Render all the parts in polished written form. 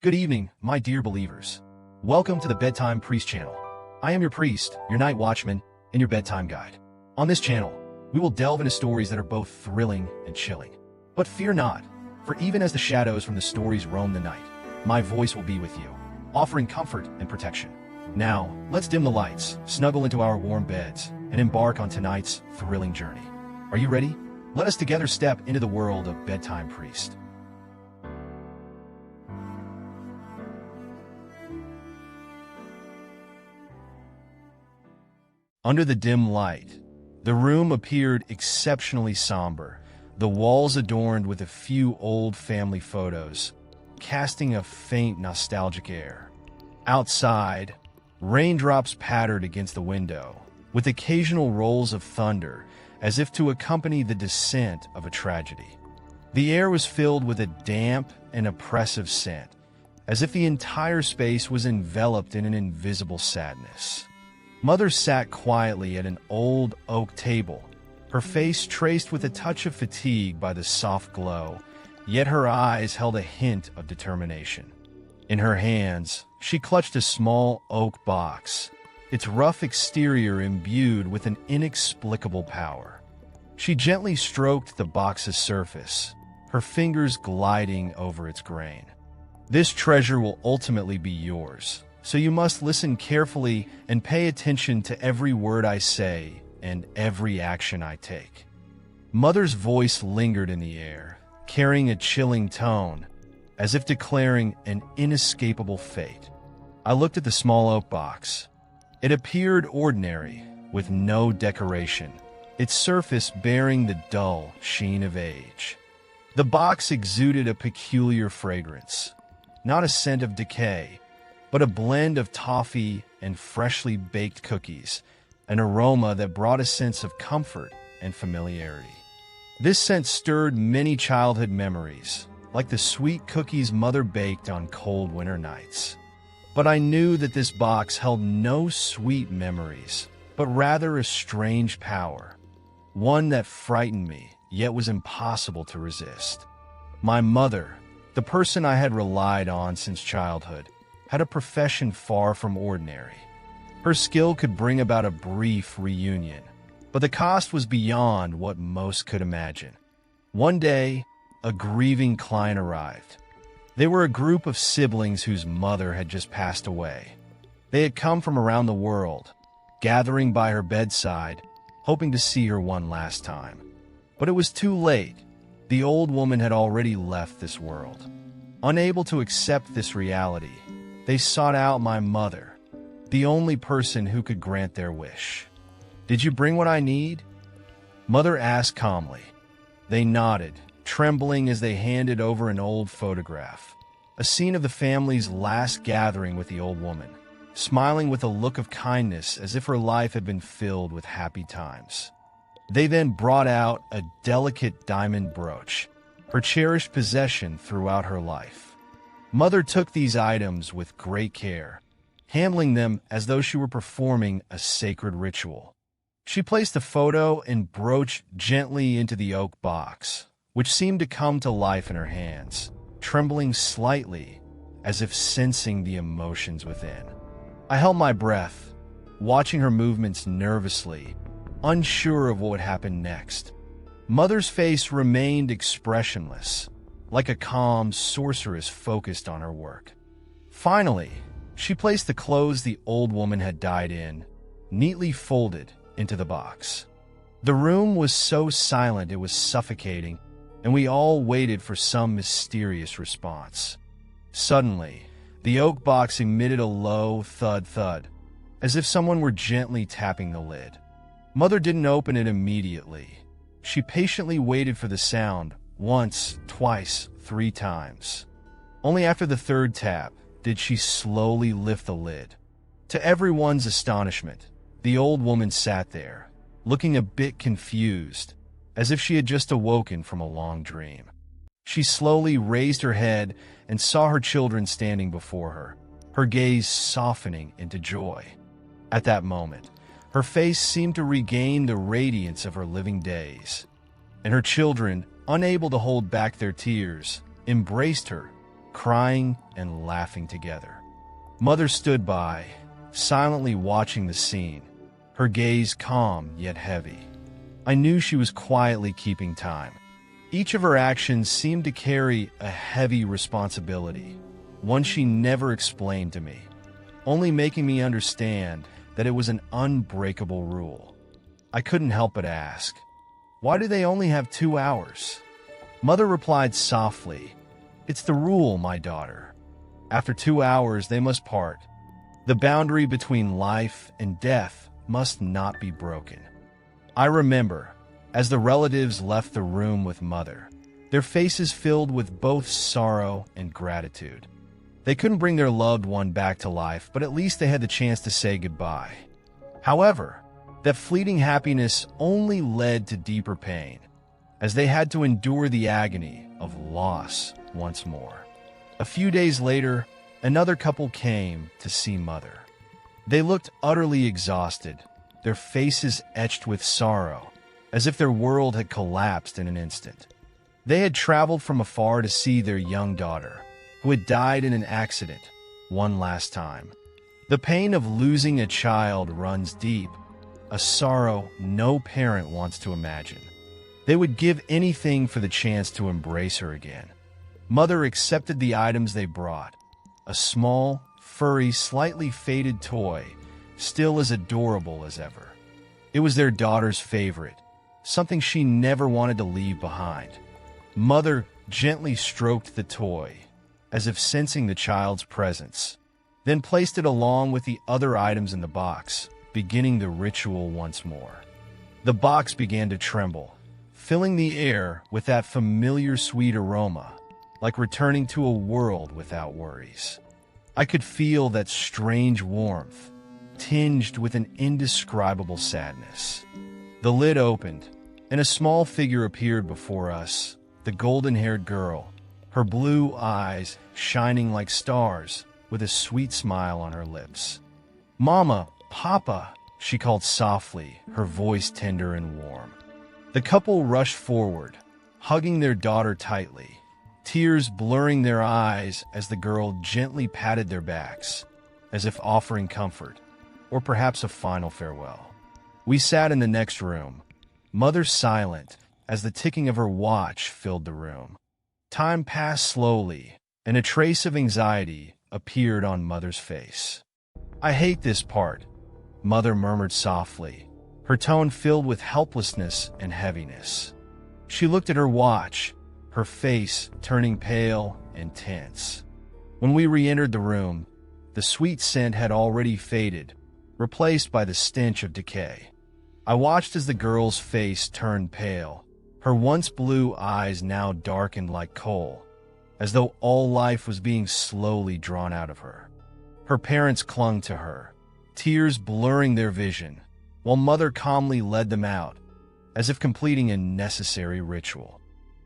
Good evening, my dear believers. Welcome to the Bedtime Priest channel. I am your priest, your night watchman, and your bedtime guide. On this channel, we will delve into stories that are both thrilling and chilling. But fear not, for even as the shadows from the stories roam the night, my voice will be with you, offering comfort and protection. Now, let's dim the lights, snuggle into our warm beds, and embark on tonight's thrilling journey. Are you ready? Let us together step into the world of Bedtime Priest. Under the dim light, the room appeared exceptionally somber, the walls adorned with a few old family photos, casting a faint nostalgic air. Outside, raindrops pattered against the window, with occasional rolls of thunder, as if to accompany the descent of a tragedy. The air was filled with a damp and oppressive scent, as if the entire space was enveloped in an invisible sadness. Mother sat quietly at an old oak table, her face traced with a touch of fatigue by the soft glow, yet her eyes held a hint of determination. In her hands, she clutched a small oak box, its rough exterior imbued with an inexplicable power. She gently stroked the box's surface, her fingers gliding over its grain. This treasure will ultimately be yours, so you must listen carefully and pay attention to every word I say and every action I take. Mother's voice lingered in the air, carrying a chilling tone, as if declaring an inescapable fate. I looked at the small oak box. It appeared ordinary, with no decoration, its surface bearing the dull sheen of age. The box exuded a peculiar fragrance, not a scent of decay, but a blend of toffee and freshly baked cookies, an aroma that brought a sense of comfort and familiarity. This scent stirred many childhood memories, like the sweet cookies Mother baked on cold winter nights. But I knew that this box held no sweet memories, but rather a strange power, one that frightened me, yet was impossible to resist. My mother, the person I had relied on since childhood, had a profession far from ordinary. Her skill could bring about a brief reunion, but the cost was beyond what most could imagine. One day, a grieving client arrived. They were a group of siblings whose mother had just passed away. They had come from around the world, gathering by her bedside, hoping to see her one last time. But it was too late. The old woman had already left this world. Unable to accept this reality, they sought out my mother, the only person who could grant their wish. "Did you bring what I need?" Mother asked calmly. They nodded, trembling as they handed over an old photograph, a scene of the family's last gathering with the old woman, smiling with a look of kindness as if her life had been filled with happy times. They then brought out a delicate diamond brooch, her cherished possession throughout her life. Mother took these items with great care, handling them as though she were performing a sacred ritual. She placed the photo and brooch gently into the oak box, which seemed to come to life in her hands, trembling slightly as if sensing the emotions within. I held my breath, watching her movements nervously, unsure of what would happen next. Mother's face remained expressionless, like a calm sorceress focused on her work. Finally, she placed the clothes the old woman had died in, neatly folded, into the box. The room was so silent it was suffocating, and we all waited for some mysterious response. Suddenly, the oak box emitted a low thud-thud, as if someone were gently tapping the lid. Mother didn't open it immediately. She patiently waited for the sound, once, twice, 3 times. Only after the third tap did she slowly lift the lid. To everyone's astonishment, the old woman sat there, looking a bit confused, as if she had just awoken from a long dream. She slowly raised her head and saw her children standing before her, her gaze softening into joy. At that moment, her face seemed to regain the radiance of her living days, and her children, unable to hold back their tears, embraced her, crying and laughing together. Mother stood by, silently watching the scene, her gaze calm yet heavy. I knew she was quietly keeping time. Each of her actions seemed to carry a heavy responsibility, one she never explained to me, only making me understand that it was an unbreakable rule. I couldn't help but ask, "Why do they only have 2 hours?" Mother replied softly, "It's the rule, my daughter. After 2 hours, they must part. The boundary between life and death must not be broken." I remember, as the relatives left the room with Mother, their faces filled with both sorrow and gratitude. They couldn't bring their loved one back to life, but at least they had the chance to say goodbye. However, that fleeting happiness only led to deeper pain, as they had to endure the agony of loss once more. A few days later, another couple came to see Mother. They looked utterly exhausted, their faces etched with sorrow, as if their world had collapsed in an instant. They had traveled from afar to see their young daughter, who had died in an accident, one last time. The pain of losing a child runs deep, a sorrow no parent wants to imagine. They would give anything for the chance to embrace her again. Mother accepted the items they brought, a small, furry, slightly faded toy, still as adorable as ever. It was their daughter's favorite, something she never wanted to leave behind. Mother gently stroked the toy, as if sensing the child's presence, then placed it along with the other items in the box, beginning the ritual once more. The box began to tremble, filling the air with that familiar sweet aroma, like returning to a world without worries. I could feel that strange warmth, tinged with an indescribable sadness. The lid opened, and a small figure appeared before us, the golden-haired girl, her blue eyes shining like stars, with a sweet smile on her lips. "Mama, Papa," she called softly, her voice tender and warm. The couple rushed forward, hugging their daughter tightly, tears blurring their eyes as the girl gently patted their backs, as if offering comfort, or perhaps a final farewell. We sat in the next room, Mother silent, as the ticking of her watch filled the room. Time passed slowly, and a trace of anxiety appeared on Mother's face. "I hate this part," Mother murmured softly, her tone filled with helplessness and heaviness. She looked at her watch, her face turning pale and tense. When we re-entered the room, the sweet scent had already faded, replaced by the stench of decay. I watched as the girl's face turned pale, her once blue eyes now darkened like coal, as though all life was being slowly drawn out of her. Her parents clung to her, tears blurring their vision, while Mother calmly led them out, as if completing a necessary ritual.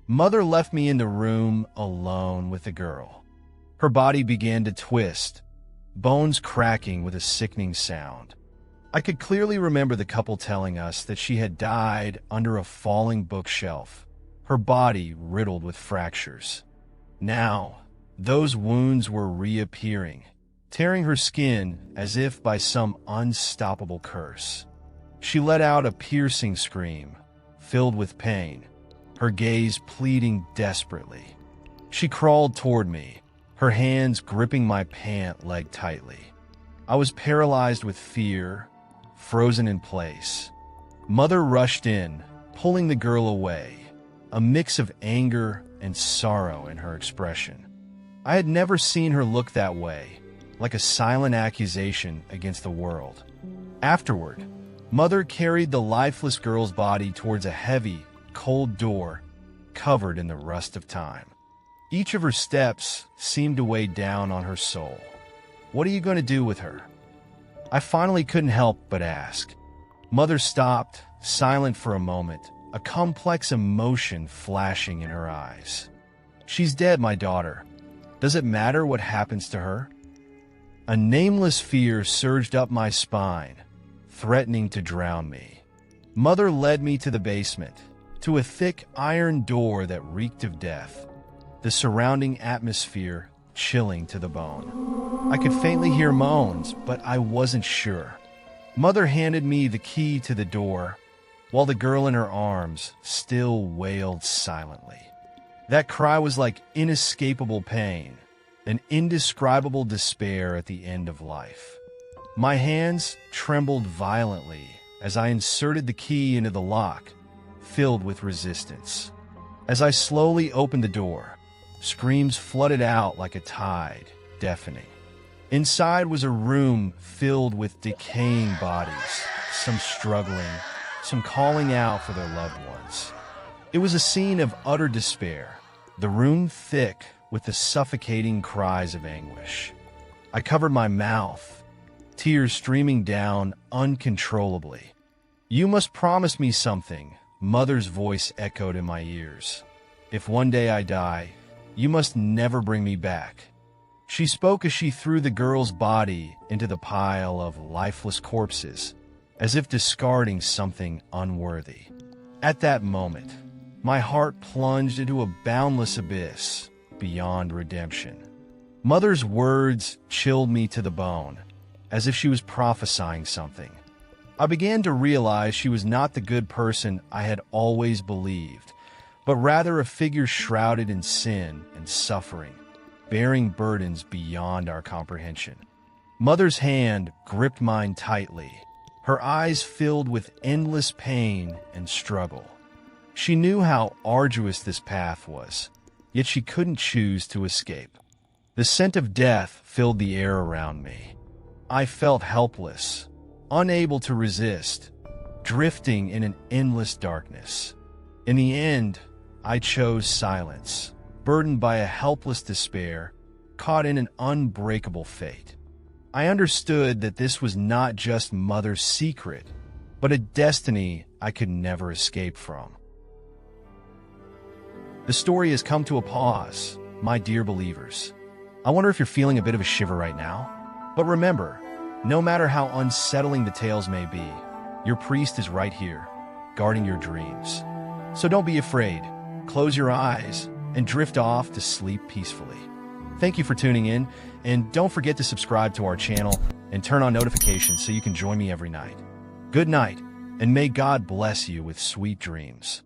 Mother left me in the room alone with the girl. Her body began to twist, bones cracking with a sickening sound. I could clearly remember the couple telling us that she had died under a falling bookshelf, her body riddled with fractures. Now, those wounds were reappearing, tearing her skin as if by some unstoppable curse. She let out a piercing scream, filled with pain, her gaze pleading desperately. She crawled toward me, her hands gripping my pant leg tightly. I was paralyzed with fear, frozen in place. Mother rushed in, pulling the girl away, a mix of anger and sorrow in her expression. I had never seen her look that way, like a silent accusation against the world. Afterward, Mother carried the lifeless girl's body towards a heavy, cold door covered in the rust of time. Each of her steps seemed to weigh down on her soul. "What are you going to do with her?" I finally couldn't help but ask. Mother stopped, silent for a moment, a complex emotion flashing in her eyes. "She's dead, my daughter. Does it matter what happens to her?" A nameless fear surged up my spine, threatening to drown me. Mother led me to the basement, to a thick iron door that reeked of death, the surrounding atmosphere chilling to the bone. I could faintly hear moans, but I wasn't sure. Mother handed me the key to the door, while the girl in her arms still wailed silently. That cry was like inescapable pain, an indescribable despair at the end of life. My hands trembled violently as I inserted the key into the lock, filled with resistance. As I slowly opened the door, screams flooded out like a tide, deafening. Inside was a room filled with decaying bodies, some struggling, some calling out for their loved ones. It was a scene of utter despair, the room thick with the suffocating cries of anguish. I covered my mouth, tears streaming down uncontrollably. "You must promise me something," Mother's voice echoed in my ears. "If one day I die, you must never bring me back." She spoke as she threw the girl's body into the pile of lifeless corpses, as if discarding something unworthy. At that moment, my heart plunged into a boundless abyss beyond redemption. Mother's words chilled me to the bone, as if she was prophesying something. I began to realize she was not the good person I had always believed, but rather a figure shrouded in sin and suffering, bearing burdens beyond our comprehension. Mother's hand gripped mine tightly, her eyes filled with endless pain and struggle. She knew how arduous this path was, yet she couldn't choose to escape. The scent of death filled the air around me. I felt helpless, unable to resist, drifting in an endless darkness. In the end, I chose silence, burdened by a helpless despair, caught in an unbreakable fate. I understood that this was not just Mother's secret, but a destiny I could never escape from. The story has come to a pause, my dear believers. I wonder if you're feeling a bit of a shiver right now. But remember, no matter how unsettling the tales may be, your priest is right here, guarding your dreams. So don't be afraid. Close your eyes and drift off to sleep peacefully. Thank you for tuning in, and don't forget to subscribe to our channel and turn on notifications so you can join me every night. Good night, and may God bless you with sweet dreams.